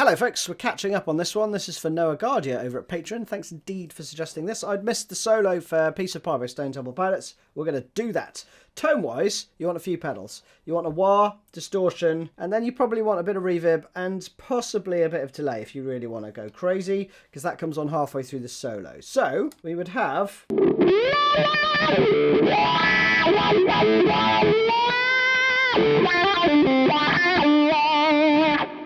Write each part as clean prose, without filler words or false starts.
Hello folks, we're catching up on this one. This is for Noah Gardea over at Patreon. Thanks indeed for suggesting this. I'd missed the solo for Piece of Pie by Stone Temple Pilots. We're going to do that. Tone-wise, you want a few pedals. You want a wah, distortion, and then you probably want a bit of reverb and possibly a bit of delay if you really want to go crazy, because that comes on halfway through the solo. So, we would have...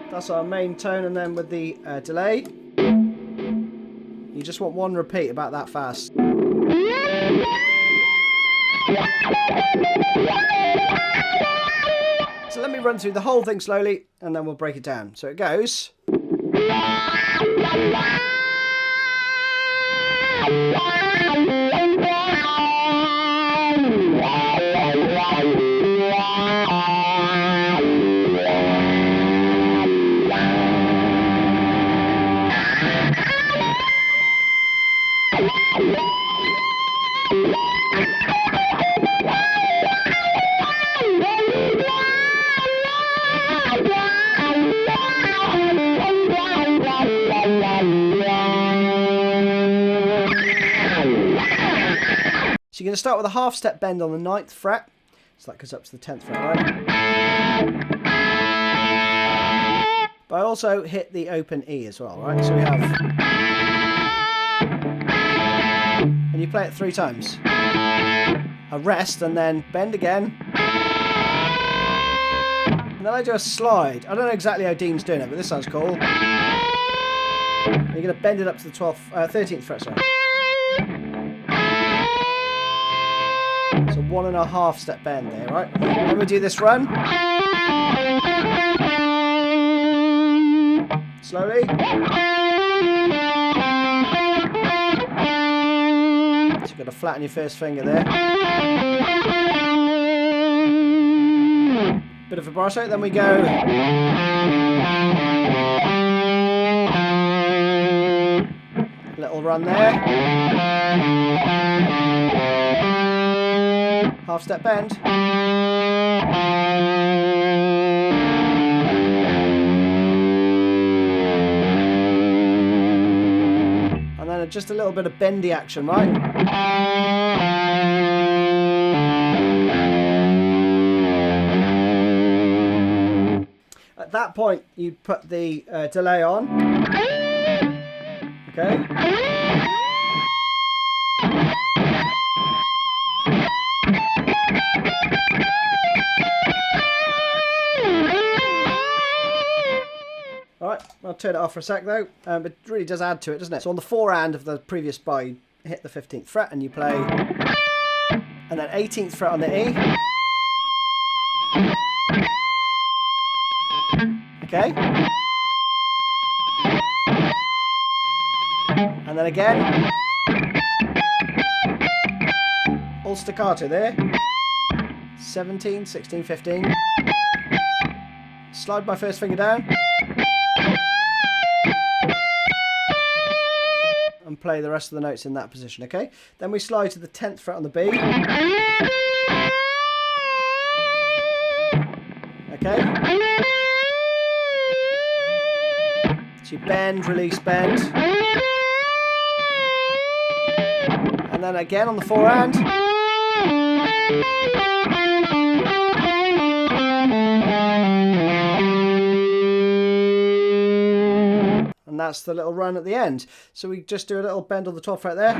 That's our main tone, and then with the delay, you just want one repeat about that fast. So let me run through the whole thing slowly, and then we'll break it down. So it goes... So you're going to start with a half step bend on the 9th fret. So that goes up to the 10th fret, right? But I also hit the open E as well, right? So we have... And you play it 3 times. A rest and then bend again. And then I do a slide. I don't know exactly how Dean's doing it, but this sounds cool. And you're going to bend it up to the 13th fret, sorry. So 1.5 step bend there, right? Then we do this run. Slowly. So you've got to flatten your first finger there. Bit of vibrato, then we go. Little run there. Half step bend. And then just a little bit of bendy action, right? At that point, you put the delay on. Okay. Alright, I'll turn it off for a sec though. It really does add to it, doesn't it? So on the forehand of the previous bar, you hit the 15th fret and you play, and then 18th fret on the E. Okay. And then again. All staccato there. 17, 16, 15. Slide my first finger down. And play the rest of the notes in that position, okay? Then we slide to the 10th fret on the B. Okay? So you bend, release, bend. And then again on the forehand. And that's the little run at the end. So we just do a little bend on the 12th fret there.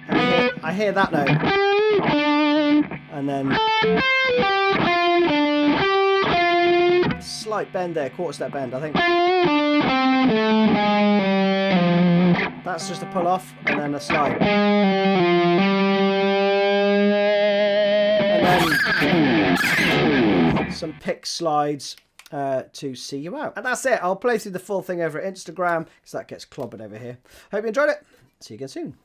And I hear that note. And then slight bend there, quarter step bend, I think. That's just a pull off and then a slide. And then some pick slides to see you out. And that's it. I'll play through the full thing over at Instagram because that gets clobbered over here. Hope you enjoyed it. See you again soon.